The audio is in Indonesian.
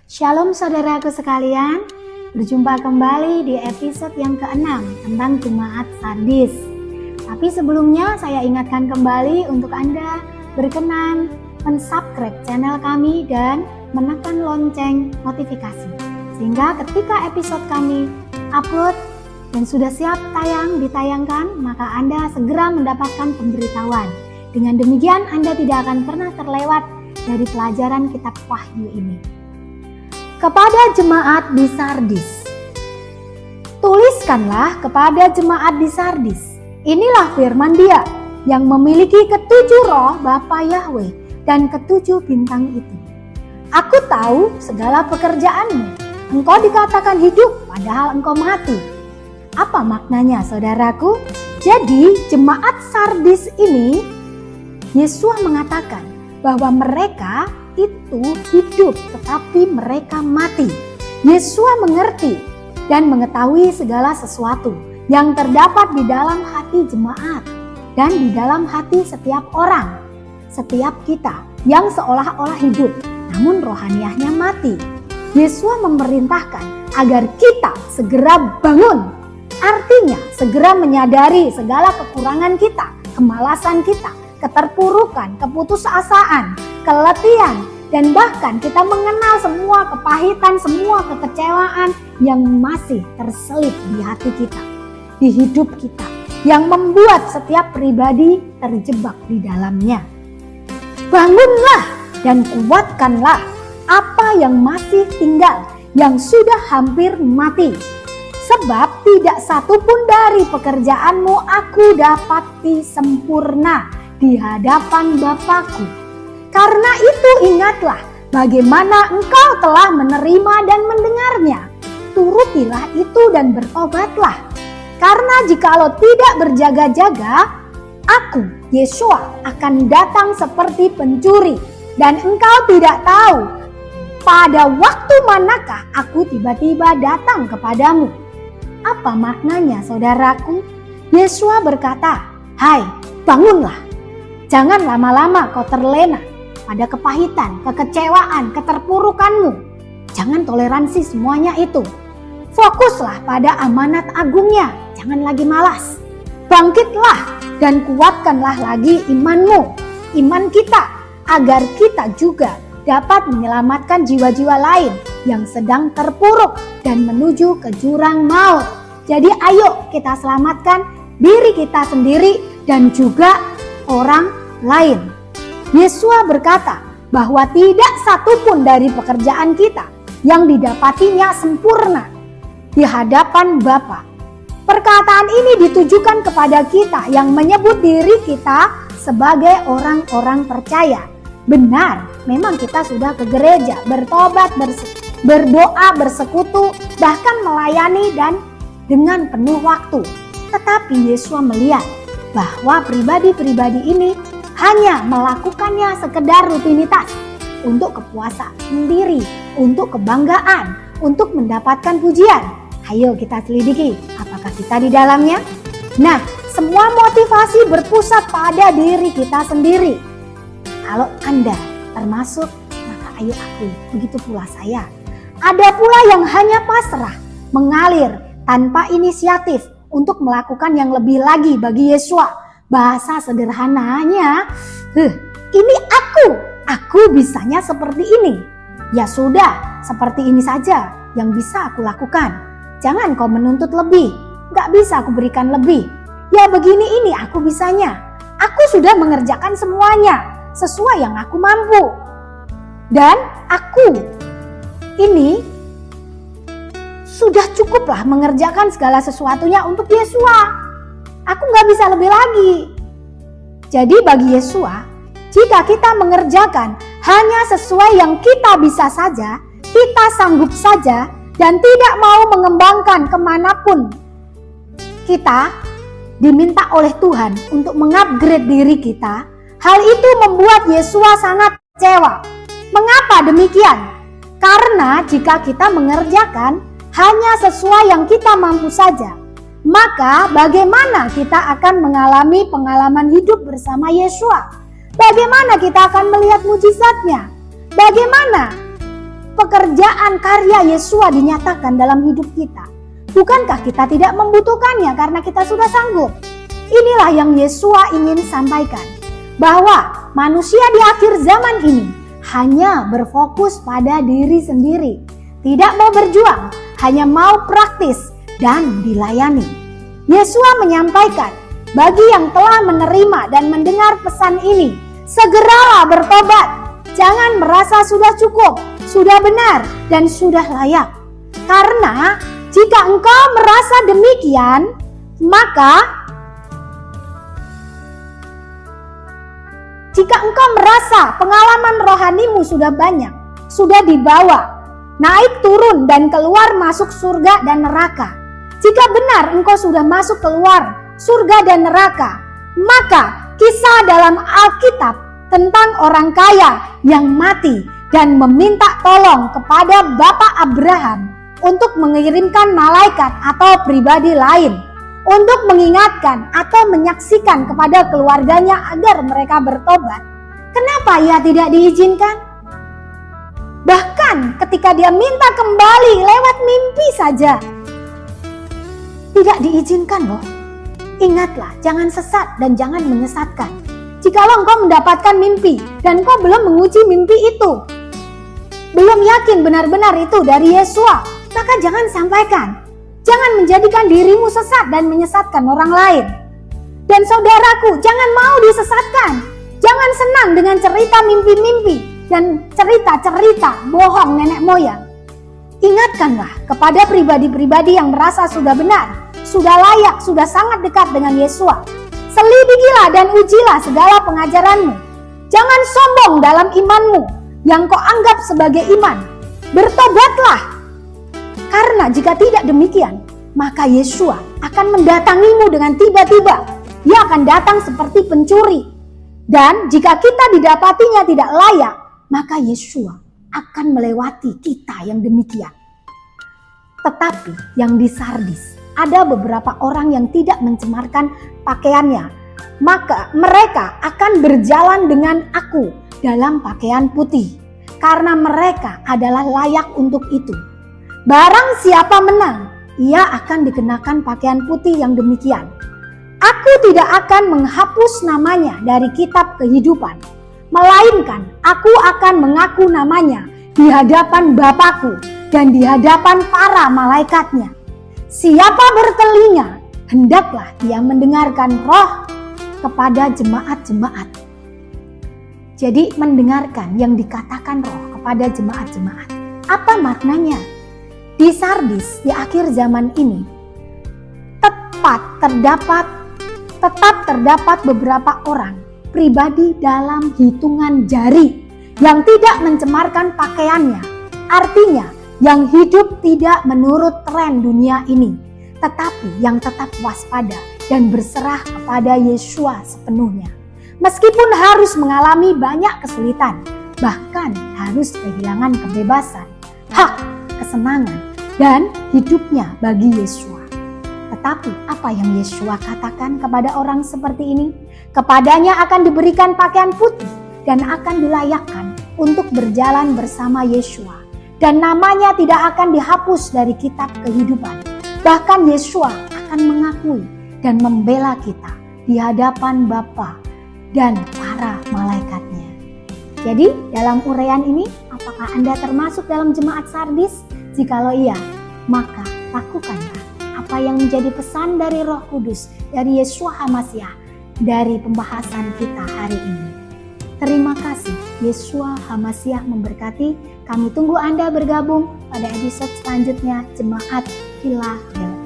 Shalom saudaraku sekalian, berjumpa kembali di episode yang ke-6 tentang Jemaat Sardis. Tapi sebelumnya saya ingatkan kembali untuk Anda berkenan mensubscribe channel kami dan menekan lonceng notifikasi. Sehingga ketika episode kami upload dan sudah siap ditayangkan, maka Anda segera mendapatkan pemberitahuan. Dengan demikian Anda tidak akan pernah terlewat dari pelajaran kitab Wahyu ini. Kepada jemaat di Sardis, tuliskanlah kepada jemaat di Sardis, inilah firman Dia yang memiliki ketujuh roh Bapa Yahweh dan ketujuh bintang itu. Aku tahu segala pekerjaanmu, engkau dikatakan hidup padahal engkau mati. Apa maknanya saudaraku? Jadi jemaat Sardis ini, Yesus mengatakan bahwa mereka itu hidup tetapi mereka mati. Yesus mengerti dan mengetahui segala sesuatu yang terdapat di dalam hati jemaat dan di dalam hati setiap orang, setiap kita yang seolah-olah hidup namun rohaniahnya mati. Yesus memerintahkan agar kita segera bangun, artinya segera menyadari segala kekurangan kita, kemalasan kita, keterpurukan, keputusasaan, keletihan, dan bahkan kita mengenal semua kepahitan, semua kekecewaan yang masih terselip di hati kita, di hidup kita, yang membuat setiap pribadi terjebak di dalamnya. Bangunlah dan kuatkanlah apa yang masih tinggal, yang sudah hampir mati. Sebab tidak satupun dari pekerjaanmu aku dapati sempurna di hadapan Bapakku. Karena itu ingatlah bagaimana engkau telah menerima dan mendengarnya. Turutilah itu dan bertobatlah. Karena jikalau tidak berjaga-jaga, aku, Yesus, akan datang seperti pencuri. Dan engkau tidak tahu pada waktu manakah aku tiba-tiba datang kepadamu. Apa maknanya saudaraku? Yesus berkata, hai, bangunlah. Jangan lama-lama kau terlena pada kepahitan, kekecewaan, keterpurukanmu. Jangan toleransi semuanya itu. Fokuslah pada amanat agungnya. Jangan lagi malas. Bangkitlah dan kuatkanlah lagi imanmu, iman kita, agar kita juga dapat menyelamatkan jiwa-jiwa lain yang sedang terpuruk dan menuju ke jurang maut. Jadi ayo kita selamatkan diri kita sendiri dan juga orang lain. Yesus berkata bahwa tidak satupun dari pekerjaan kita yang didapatinya sempurna di hadapan Bapa. Perkataan ini ditujukan kepada kita yang menyebut diri kita sebagai orang-orang percaya. Benar, memang kita sudah ke gereja, bertobat, berdoa, bersekutu, bahkan melayani dan dengan penuh waktu. Tetapi Yesus melihat bahwa pribadi-pribadi ini hanya melakukannya sekedar rutinitas untuk kepuasan sendiri, untuk kebanggaan, untuk mendapatkan pujian. Ayo kita selidiki, apakah kita di dalamnya? Nah, semua motivasi berpusat pada diri kita sendiri. Kalau Anda termasuk, maka ayo akui, begitu pula saya. Ada pula yang hanya pasrah, mengalir tanpa inisiatif untuk melakukan yang lebih lagi bagi Yesus. Bahasa sederhananya, ini aku bisanya seperti ini. Ya sudah, seperti ini saja yang bisa aku lakukan. Jangan kau menuntut lebih, gak bisa aku berikan lebih. Ya begini ini aku bisanya. Aku sudah mengerjakan semuanya sesuai yang aku mampu. Dan aku ini sudah cukuplah mengerjakan segala sesuatunya untuk Yesus. Aku gak bisa lebih lagi. Jadi bagi Yesus, jika kita mengerjakan hanya sesuai yang kita bisa saja, kita sanggup saja, dan tidak mau mengembangkan kemanapun kita diminta oleh Tuhan untuk mengupgrade diri kita, hal itu membuat Yesus sangat kecewa. Mengapa demikian? Karena jika kita mengerjakan hanya sesuai yang kita mampu saja, maka bagaimana kita akan mengalami pengalaman hidup bersama Yesus? Bagaimana kita akan melihat mujizatnya? Bagaimana pekerjaan karya Yesua dinyatakan dalam hidup kita? Bukankah kita tidak membutuhkannya karena kita sudah sanggup? Inilah yang Yesua ingin sampaikan, bahwa manusia di akhir zaman ini hanya berfokus pada diri sendiri, tidak mau berjuang, hanya mau praktis dan dilayani. Yesua menyampaikan, bagi yang telah menerima dan mendengar pesan ini, segeralah bertobat. Jangan merasa sudah cukup, sudah benar, dan sudah layak. Karena jika engkau merasa demikian, maka jika engkau merasa pengalaman rohanimu sudah banyak, sudah dibawa, naik turun dan keluar masuk surga dan neraka. Jika benar engkau sudah masuk keluar surga dan neraka, maka kisah dalam Alkitab tentang orang kaya yang mati dan meminta tolong kepada Bapak Abraham untuk mengirimkan malaikat atau pribadi lain untuk mengingatkan atau menyaksikan kepada keluarganya agar mereka bertobat. Kenapa ia tidak diizinkan? Bahkan ketika dia minta kembali lewat mimpi saja, tidak diizinkan loh. Ingatlah, jangan sesat dan jangan menyesatkan. Jikalau engkau mendapatkan mimpi dan engkau belum menguji mimpi itu, belum yakin benar-benar itu dari Yesua, maka jangan sampaikan. Jangan menjadikan dirimu sesat dan menyesatkan orang lain. Dan saudaraku, jangan mau disesatkan. Jangan senang dengan cerita mimpi-mimpi dan cerita-cerita bohong nenek moyang. Ingatkanlah kepada pribadi-pribadi yang merasa sudah benar, sudah layak, sudah sangat dekat dengan Yesua. Selidikilah dan ujilah segala pengajaranmu. Jangan sombong dalam imanmu yang kau anggap sebagai iman. Bertobatlah. Karena jika tidak demikian, maka Yesua akan mendatangimu dengan tiba-tiba. Dia akan datang seperti pencuri. Dan jika kita didapatinya tidak layak, maka Yesua akan melewati kita yang demikian. Tetapi yang di Sardis, ada beberapa orang yang tidak mencemarkan pakaiannya, maka mereka akan berjalan dengan aku dalam pakaian putih, karena mereka adalah layak untuk itu. Barang siapa menang, ia akan dikenakan pakaian putih yang demikian. Aku tidak akan menghapus namanya dari kitab kehidupan, melainkan aku akan mengaku namanya di hadapan Bapakku dan di hadapan para malaikatnya. Siapa bertelinga, hendaklah dia mendengarkan Roh kepada jemaat-jemaat. Jadi mendengarkan yang dikatakan Roh kepada jemaat-jemaat. Apa maknanya? Di Sardis, di akhir zaman ini, tetap terdapat beberapa orang, pribadi dalam hitungan jari, yang tidak mencemarkan pakaiannya. Artinya, yang hidup tidak menurut tren dunia ini, tetapi yang tetap waspada dan berserah kepada Yesua sepenuhnya. Meskipun harus mengalami banyak kesulitan, bahkan harus kehilangan kebebasan, hak, kesenangan, dan hidupnya bagi Yesua. Tetapi apa yang Yesua katakan kepada orang seperti ini? Kepadanya akan diberikan pakaian putih dan akan dilayakkan untuk berjalan bersama Yesua. Dan namanya tidak akan dihapus dari kitab kehidupan. Bahkan Yesua akan mengakui dan membela kita di hadapan Bapa dan para malaikatnya. Jadi dalam uraian ini, apakah Anda termasuk dalam jemaat Sardis? Jikalau iya, maka lakukanlah apa yang menjadi pesan dari Roh Kudus, dari Yesua HaMasiah, dari pembahasan kita hari ini. Terima kasih, Yesua HaMasiah memberkati. Kami tunggu Anda bergabung pada episode selanjutnya Jemaat Philadelphia.